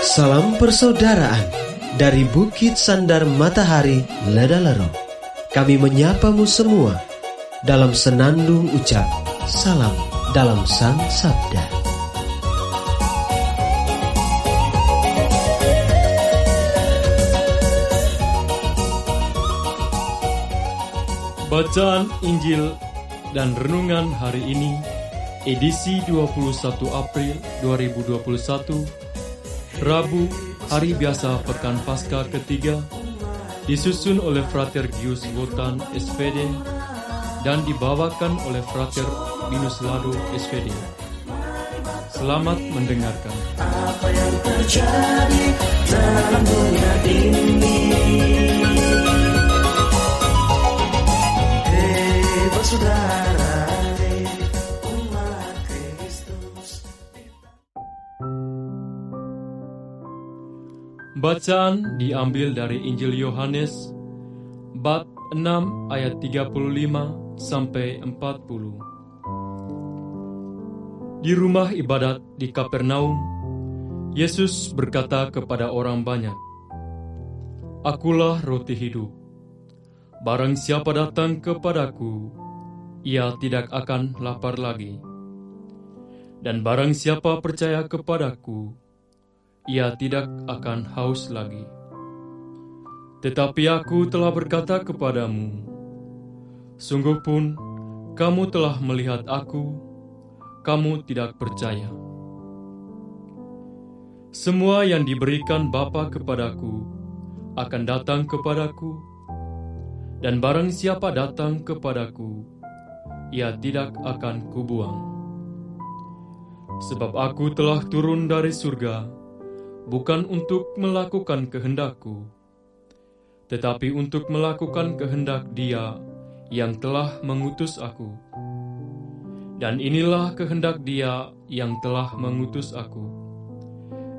Salam persaudaraan dari Bukit Sandar Matahari Ledalero. Kami menyapamu semua dalam senandung ucap salam dalam Sang Sabda. Bacaan Injil dan Renungan hari ini, edisi 21 April 2021, Rabu, hari biasa Pekan Paskah ketiga, disusun oleh Frater Gius Wotan SPD dan dibawakan oleh Frater Binus Lado SPD. Selamat mendengarkan. Apa yang terjadi dalam dunia ini? Hei bersaudara, hei umat Kristus. Bacaan diambil dari Injil Yohanes bab 6 ayat 35 sampai 40. Di rumah ibadat di Kapernaum, Yesus berkata kepada orang banyak, "Akulah roti hidup. Barang siapa datang kepadaku, ia tidak akan lapar lagi. Dan barang siapa percaya kepadaku, ia tidak akan haus lagi. Tetapi aku telah berkata kepadamu, sungguh pun kamu telah melihat aku, kamu tidak percaya. Semua yang diberikan Bapa kepadaku akan datang kepadaku, dan barang siapa datang kepadaku, ia tidak akan kubuang. Sebab aku telah turun dari surga, bukan untuk melakukan kehendakku, tetapi untuk melakukan kehendak Dia yang telah mengutus aku. Dan inilah kehendak Dia yang telah mengutus aku,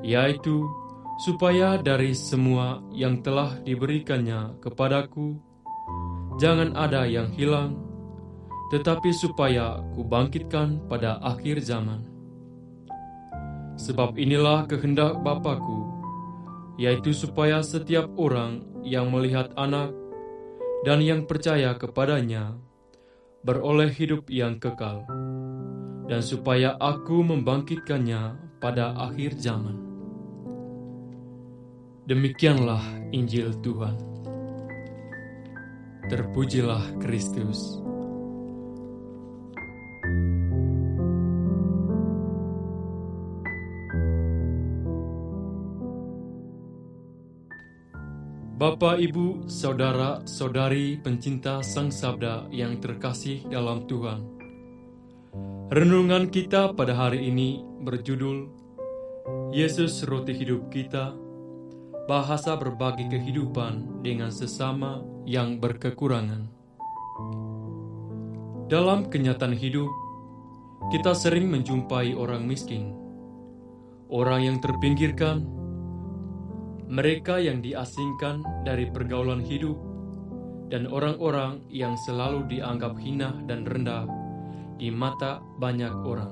yaitu supaya dari semua yang telah diberikannya kepadaku, jangan ada yang hilang, tetapi supaya kubangkitkan pada akhir zaman. Sebab inilah kehendak Bapa-Ku, yaitu supaya setiap orang yang melihat Anak dan yang percaya kepadanya beroleh hidup yang kekal, dan supaya Aku membangkitkannya pada akhir zaman." Demikianlah Injil Tuhan. Terpujilah Kristus. Bapak, Ibu, Saudara, Saudari pencinta Sang Sabda yang terkasih dalam Tuhan. Renungan kita pada hari ini berjudul Yesus Roti Hidup Kita, bahasa berbagi kehidupan dengan sesama yang berkekurangan. Dalam kenyataan hidup, kita sering menjumpai orang miskin, orang yang terpinggirkan, mereka yang diasingkan dari pergaulan hidup, dan orang-orang yang selalu dianggap hina dan rendah di mata banyak orang.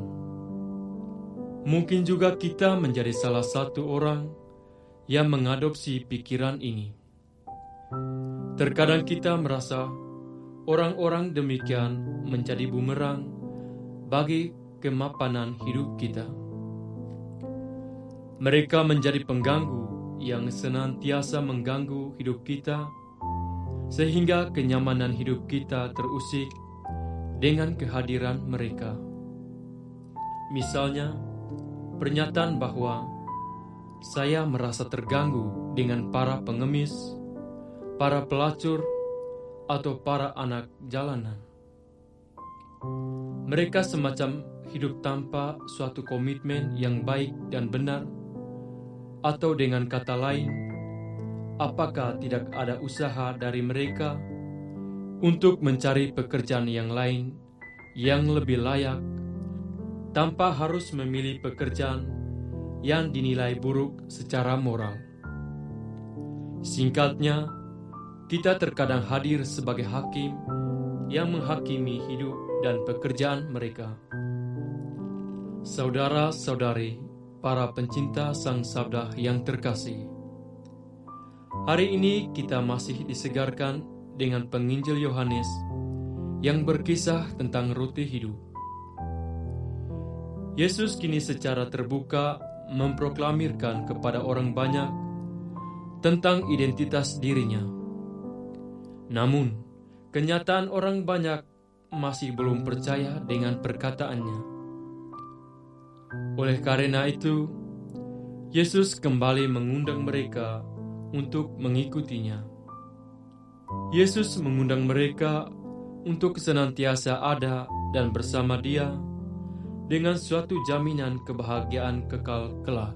Mungkin juga kita menjadi salah satu orang yang mengadopsi pikiran ini. Terkadang kita merasa orang-orang demikian menjadi bumerang bagi kemapanan hidup kita. Mereka menjadi pengganggu yang senantiasa mengganggu hidup kita, sehingga kenyamanan hidup kita terusik dengan kehadiran mereka. Misalnya, pernyataan bahwa saya merasa terganggu dengan para pengemis, para pelacur, atau para anak jalanan. Mereka semacam hidup tanpa suatu komitmen yang baik dan benar. Atau dengan kata lain, apakah tidak ada usaha dari mereka untuk mencari pekerjaan yang lain yang lebih layak, tanpa harus memilih pekerjaan yang dinilai buruk secara moral? Singkatnya, kita terkadang hadir sebagai hakim yang menghakimi hidup dan pekerjaan mereka. Saudara-saudari, para pencinta Sang Sabda yang terkasih. Hari ini kita masih disegarkan dengan penginjil Yohanes yang berkisah tentang roti hidup. Yesus kini secara terbuka memproklamirkan kepada orang banyak tentang identitas dirinya. Namun, kenyataan orang banyak masih belum percaya dengan perkataannya. Oleh karena itu, Yesus kembali mengundang mereka untuk mengikutinya. Yesus mengundang mereka untuk senantiasa ada dan bersama Dia dengan suatu jaminan kebahagiaan kekal kelak.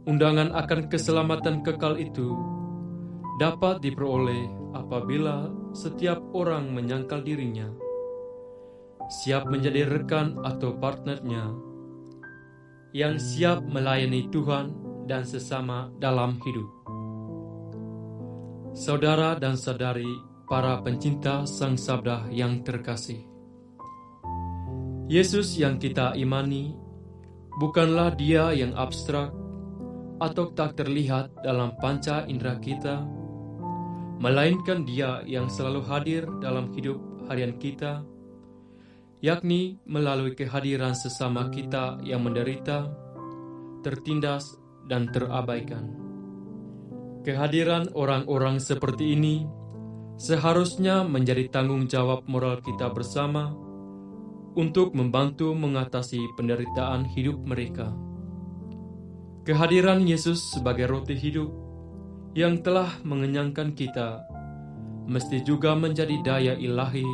Undangan akan keselamatan kekal itu dapat diperoleh apabila setiap orang menyangkal dirinya siap menjadi rekan atau partnernya yang siap melayani Tuhan dan sesama dalam hidup. Saudara dan saudari, para pencinta Sang Sabda yang terkasih, Yesus yang kita imani bukanlah Dia yang abstrak atau tak terlihat dalam panca indera kita, melainkan Dia yang selalu hadir dalam hidup harian kita, yakni melalui kehadiran sesama kita yang menderita, tertindas, dan terabaikan. Kehadiran orang-orang seperti ini seharusnya menjadi tanggung jawab moral kita bersama untuk membantu mengatasi penderitaan hidup mereka. Kehadiran Yesus sebagai roti hidup yang telah mengenyangkan kita mesti juga menjadi daya ilahi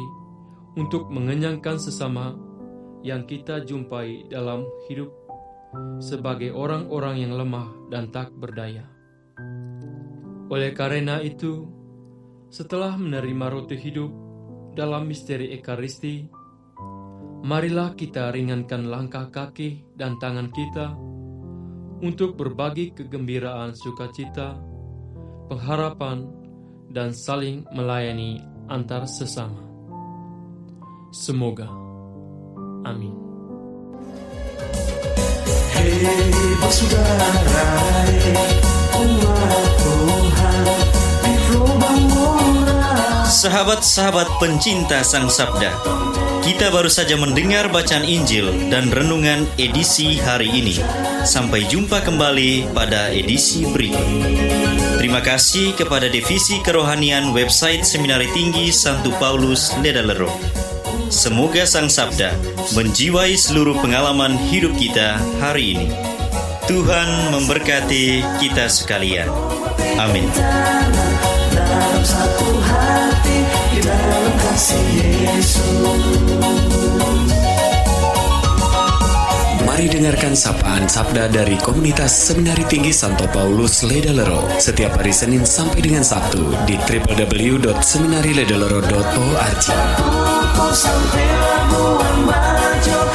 untuk mengenyangkan sesama yang kita jumpai dalam hidup sebagai orang-orang yang lemah dan tak berdaya. Oleh karena itu, setelah menerima roti hidup dalam misteri Ekaristi, marilah kita ringankan langkah kaki dan tangan kita untuk berbagi kegembiraan sukacita, pengharapan, dan saling melayani antar sesama. Semoga. Amin. Hei bersaudara, umat Tuhan di lubang murah. Sahabat-sahabat pencinta Sang Sabda, kita baru saja mendengar bacaan Injil dan renungan edisi hari ini. Sampai jumpa kembali pada edisi berikut. Terima kasih kepada Divisi Kerohanian website Seminari Tinggi Santo Paulus Ledalero. Semoga Sang Sabda menjiwai seluruh pengalaman hidup kita hari ini. Tuhan memberkati kita sekalian. Amin. Dalam satu hati, di dalam kasih Yesus. Mari dengarkan sapaan sabda dari komunitas Seminari Tinggi Santo Paulus Ledalero setiap hari Senin sampai dengan Sabtu di www.seminariledalero.org. Sampai Labuan Bajo,